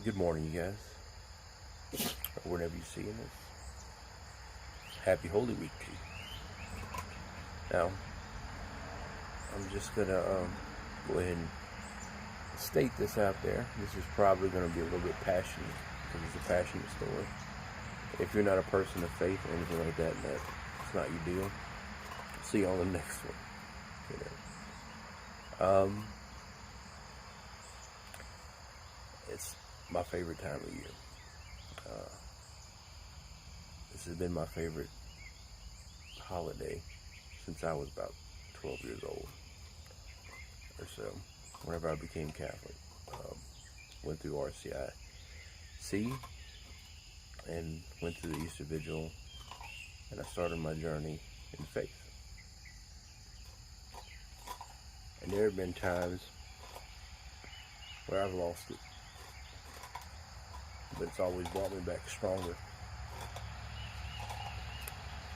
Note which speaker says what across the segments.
Speaker 1: Good morning, you guys. Or whenever you're seeing this. Happy Holy Week to you. Now, I'm just going to go ahead and state this out there. This is probably going to be a little bit passionate because it's a passionate story. If you're not a person of faith or anything like that, it's not your deal. See you on the next one. You know. It's my favorite time of year. This has been my favorite holiday since I was about 12 years old or so, whenever I became Catholic. Went through RCIC and went through the Easter Vigil, and I started my journey in faith. And there have been times where I've lost it, but it's always brought me back stronger.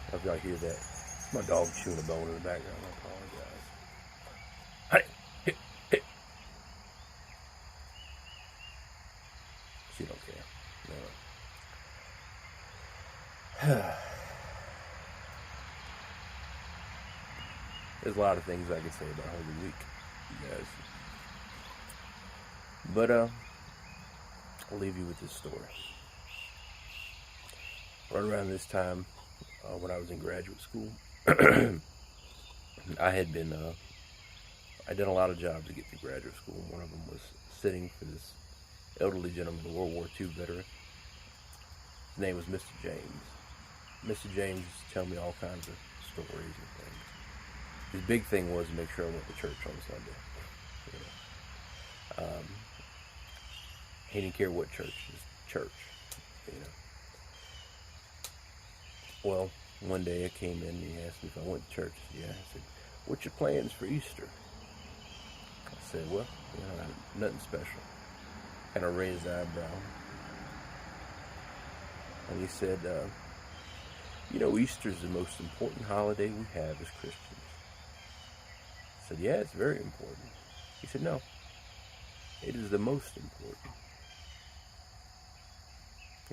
Speaker 1: I hope y'all hear that. My dog chewing a bone in the background. I apologize. Hey, hit, hit. She don't care. No. There's a lot of things I could say about Holy Week, you guys. But I'll leave you with this story. Right around this time, when I was in graduate school, I'd done a lot of jobs to get through graduate school. One of them was sitting for this elderly gentleman, a World War II veteran. His name was Mr. James. Mr. James used to tell me all kinds of stories and things. His big thing was to make sure I went to church on Sunday. You know. He didn't care what church, just church. You know. Well, one day I came in and he asked me if I went to church. Yeah, I said, "What's your plans for Easter?" I said, "Well, nothing special." Kind of raised an eyebrow. And he said, Easter is the most important holiday we have as Christians. I said, "Yeah, it's very important." He said, "No, it is the most important."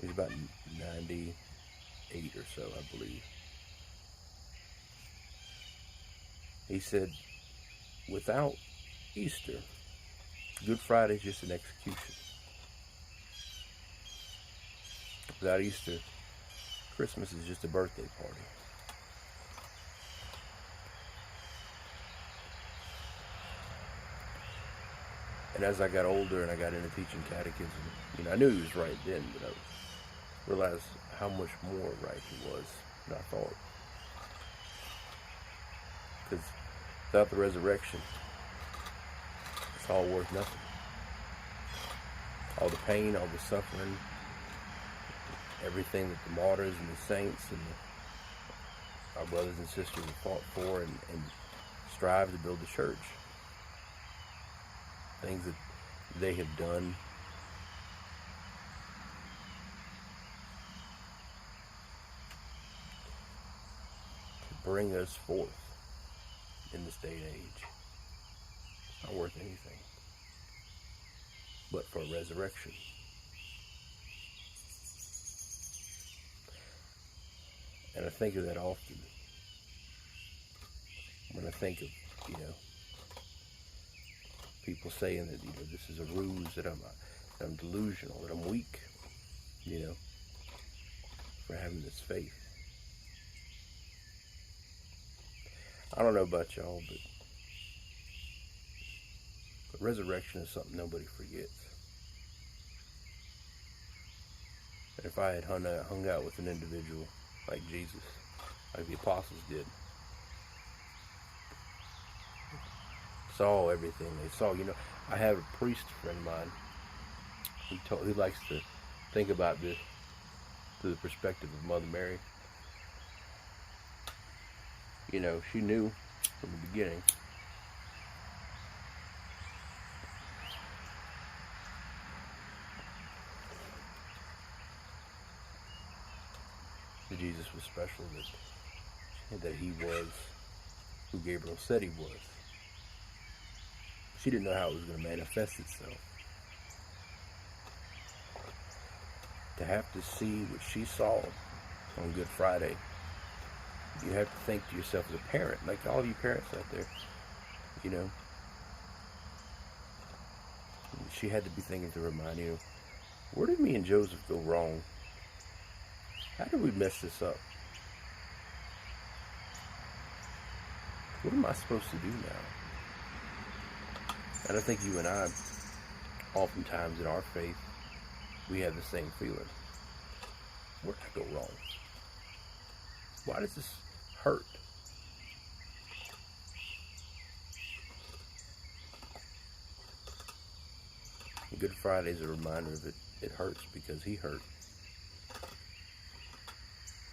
Speaker 1: He was about 98 or so, I believe. He said, "Without Easter, Good Friday is just an execution. Without Easter, Christmas is just a birthday party." And as I got older and I got into teaching catechism, I knew he was right then, but I realized how much more right he was than I thought. Because without the resurrection, it's all worth nothing. All the pain, all the suffering, everything that the martyrs and the saints and our brothers and sisters have fought for and strive to build the church. Things that they have done to bring us forth in this day and age. It's not worth anything but for a resurrection. And I think of that often when I think of, people saying that, this is a ruse, that I'm delusional, that I'm weak, for having this faith. I don't know about y'all, but resurrection is something nobody forgets. And if I had hung out with an individual like Jesus, like the apostles did, saw everything they saw. I have a priest friend of mine. He likes to think about this through the perspective of Mother Mary. She knew from the beginning that Jesus was special, that he was who Gabriel said he was. She didn't know how it was going to manifest itself. to have to see what she saw on Good Friday, you have to think to yourself as a parent, like all of you parents out there, you know, she had to be thinking to remind you, where did me and Joseph go wrong? How did we mess this up? What am I supposed to do now? And I think you and I, oftentimes in our faith, we have the same feeling. Where did I go wrong? Why does this hurt? And Good Friday is a reminder of it. It hurts because he hurt.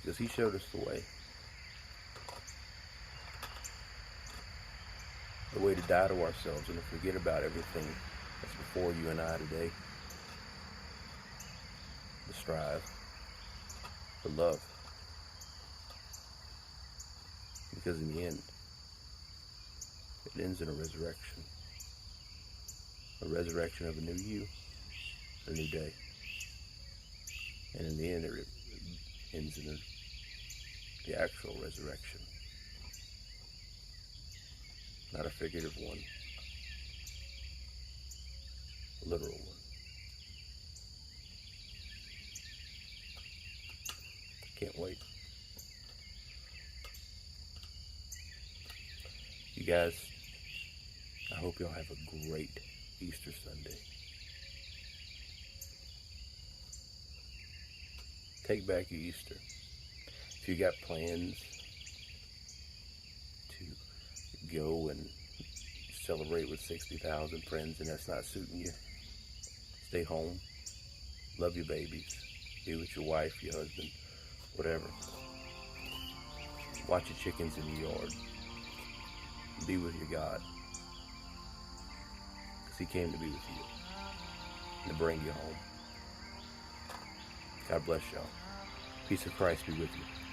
Speaker 1: Because he showed us the way. The way to die to ourselves and to forget about everything that's before you and I today. To strive. To love. Because in the end, it ends in a resurrection. A resurrection of a new you. A new day. And in the end, it ends in the actual resurrection. Not a figurative one. A literal one. Can't wait. You guys, I hope y'all have a great Easter Sunday. Take back your Easter. If you got plans to go and celebrate with 60,000 friends and that's not suiting you, stay home. Love your babies. Be with your wife, your husband, whatever. Watch your chickens in your yard. Be with your God. Because he came to be with you. And to bring you home. God bless y'all. Peace of Christ be with you.